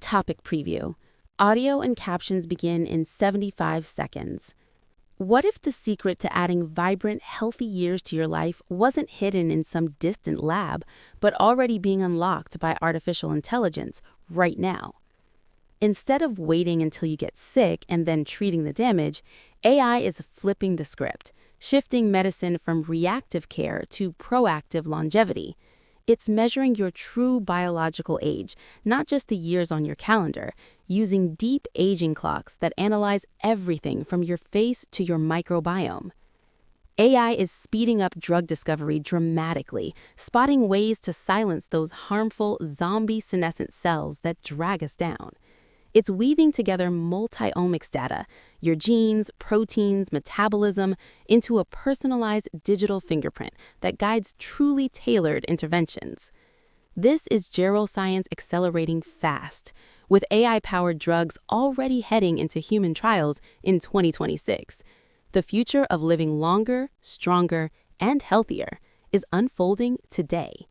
Topic preview. Audio and captions begin in 75 seconds. What if the secret to adding vibrant, healthy years to your life wasn't hidden in some distant lab, but already being unlocked by artificial intelligence right now? Instead of waiting until you get sick and then treating the damage, AI is flipping the script, shifting medicine from reactive care to proactive longevity. It's measuring your true biological age, not just the years on your calendar, using deep aging clocks that analyze everything from your face to your microbiome. AI is speeding up drug discovery dramatically, spotting ways to silence those harmful zombie senescent cells that drag us down. It's weaving together multi-omics data, your genes, proteins, metabolism, into a personalized digital fingerprint that guides truly tailored interventions. This is Geroscience accelerating fast, with AI-powered drugs already heading into human trials in 2026. The future of living longer, stronger, and healthier is unfolding today.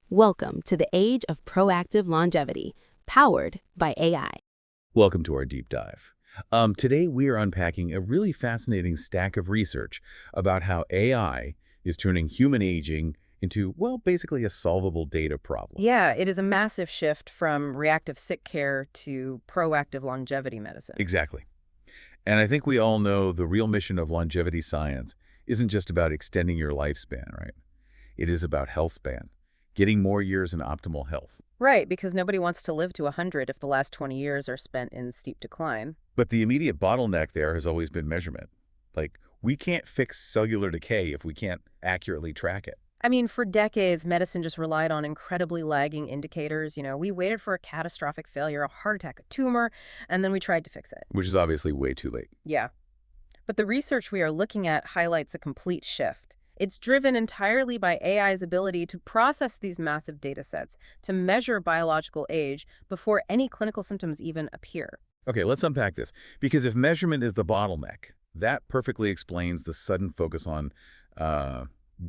Welcome to the age of proactive longevity, powered by AI. Welcome to our deep dive. Today we are unpacking a really fascinating stack of research about how AI is turning human aging into, well, basically a solvable data problem. Yeah, it is a massive shift from reactive sick care to proactive longevity medicine. Exactly. And I think we all know the real mission of longevity science isn't just about extending your lifespan, right? It is about healthspan, getting more years in optimal health. Right, because nobody wants to live to 100 if the last 20 years are spent in steep decline. But the immediate bottleneck there has always been measurement. Like, we can't fix cellular decay if we can't accurately track it. I mean, for decades, medicine just relied on incredibly lagging indicators. We waited for a catastrophic failure, a heart attack, a tumor, and then we tried to fix it. Which is obviously way too late. Yeah. But the research we are looking at highlights a complete shift. It's driven entirely by AI's ability to process these massive data sets, to measure biological age before any clinical symptoms even appear. Okay, let's unpack this. Because if measurement is the bottleneck, that perfectly explains the sudden focus on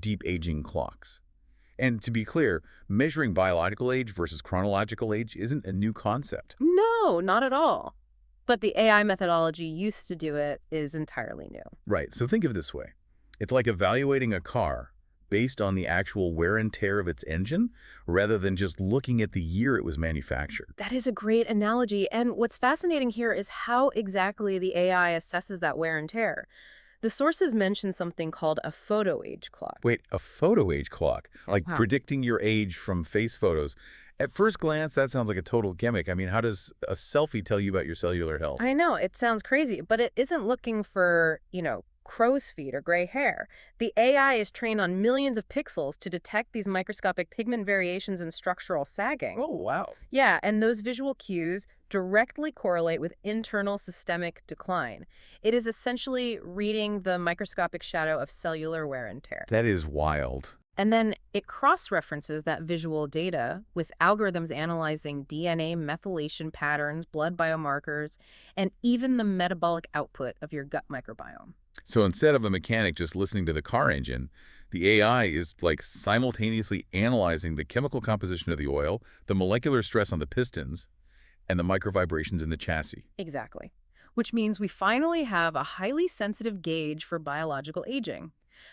deep aging clocks. And to be clear, measuring biological age versus chronological age isn't a new concept. No, not at all. But the AI methodology used to do it is entirely new. Right, so think of it this way. It's like evaluating a car based on the actual wear and tear of its engine, rather than just looking at the year it was manufactured. That is a great analogy. And what's fascinating here is how exactly the AI assesses that wear and tear. The sources mention something called a photo age clock. Wait, a photo age clock? Like Wow. predicting your age from face photos. At first glance, that sounds like a total gimmick. I mean, how does a selfie tell you about your cellular health? I know, it sounds crazy, but it isn't looking for, crow's feet or gray hair. The AI is trained on millions of pixels to detect these microscopic pigment variations and structural sagging. Oh, wow. Yeah, and those visual cues directly correlate with internal systemic decline. It is essentially reading the microscopic shadow of cellular wear and tear. That is wild. And then it cross-references that visual data with algorithms analyzing DNA methylation patterns, blood biomarkers, and even the metabolic output of your gut microbiome. So instead of a mechanic just listening to the car engine, the AI is like simultaneously analyzing the chemical composition of the oil, the molecular stress on the pistons, and the microvibrations in the chassis. Exactly. Which means we finally have a highly sensitive gauge for biological aging.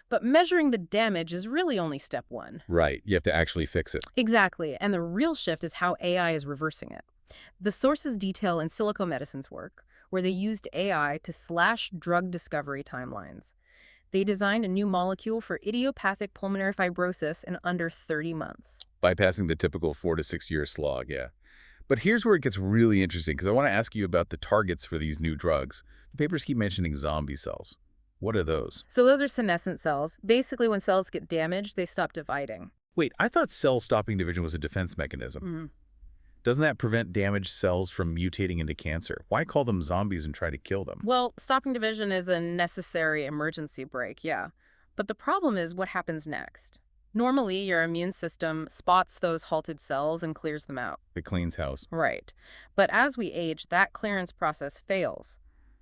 But measuring the damage is really only step one. Right. You have to actually fix it. Exactly. And the real shift is how AI is reversing it. The sources detail in silico medicine's work, where they used AI to slash drug discovery timelines. They designed a new molecule for idiopathic pulmonary fibrosis in under 30 months. Bypassing the typical 4 to 6 year slog, yeah. But here's where it gets really interesting, because I want to ask you about the targets for these new drugs. The papers keep mentioning zombie cells. What are those? So those are senescent cells. Basically, when cells get damaged, they stop dividing. Wait, I thought cell-stopping division was a defense mechanism. Doesn't that prevent damaged cells from mutating into cancer? Why call them zombies and try to kill them? Well, stopping division is a necessary emergency brake, yeah. But the problem is what happens next. Normally, your immune system spots those halted cells and clears them out. It cleans house. Right. But as we age, that clearance process fails.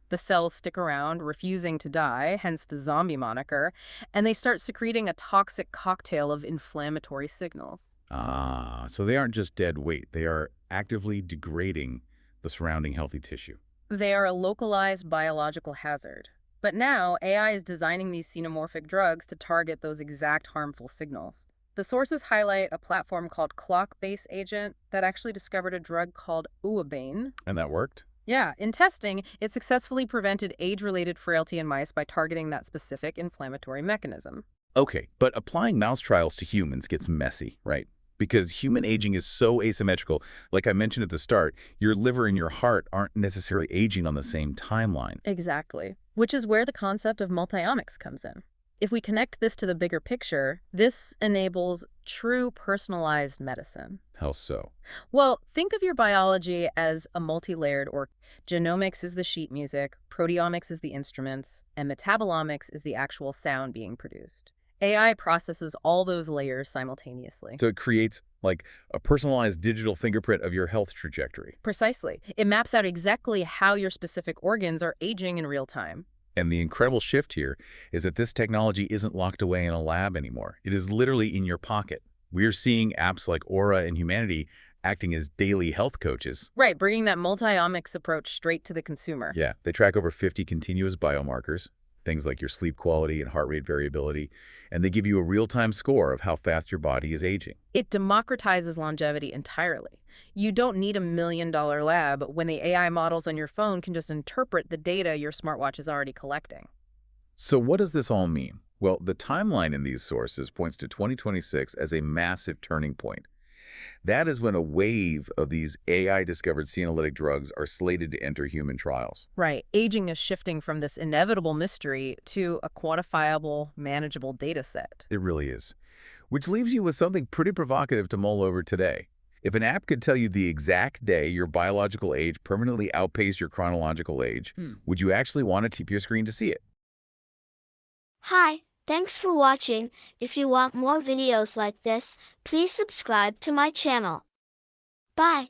The cells stick around, refusing to die, hence the zombie moniker, and they start secreting a toxic cocktail of inflammatory signals. Ah, so they aren't just dead weight. They are actively degrading the surrounding healthy tissue. They are a localized biological hazard. But now, AI is designing these xenomorphic drugs to target those exact harmful signals. The sources highlight a platform called Clock-Based Agent that actually discovered a drug called uabane. And that worked? Yeah, in testing, it successfully prevented age-related frailty in mice by targeting that specific inflammatory mechanism. Okay, but applying mouse trials to humans gets messy, right? Because human aging is so asymmetrical. Like I mentioned at the start, your liver and your heart aren't necessarily aging on the same timeline. Exactly. Which is where the concept of multiomics comes in. If we connect this to the bigger picture, this enables true personalized medicine. How so? Well, think of your biology as a multi-layered org. Genomics is the sheet music, proteomics is the instruments, and metabolomics is the actual sound being produced. AI processes all those layers simultaneously. So it creates like a personalized digital fingerprint of your health trajectory. Precisely. It maps out exactly how your specific organs are aging in real time. And the incredible shift here is that this technology isn't locked away in a lab anymore. It is literally in your pocket. We're seeing apps like Aura and Humanity acting as daily health coaches. Right, bringing that multiomics approach straight to the consumer. Yeah, they track over 50 continuous biomarkers, things like your sleep quality and heart rate variability, and they give you a real-time score of how fast your body is aging. It democratizes longevity entirely. You don't need $1 million lab when the AI models on your phone can just interpret the data your smartwatch is already collecting. So what does this all mean? Well, the timeline in these sources points to 2026 as a massive turning point. That is when a wave of these AI-discovered senolytic drugs are slated to enter human trials. Right. Aging is shifting from this inevitable mystery to a quantifiable, manageable data set. It really is. Which leaves you with something pretty provocative to mull over today. If an app could tell you the exact day your biological age permanently outpaced your chronological age, would you actually want to tap your screen to see it? Hi, thanks for watching. If you want more videos like this, please subscribe to my channel. Bye.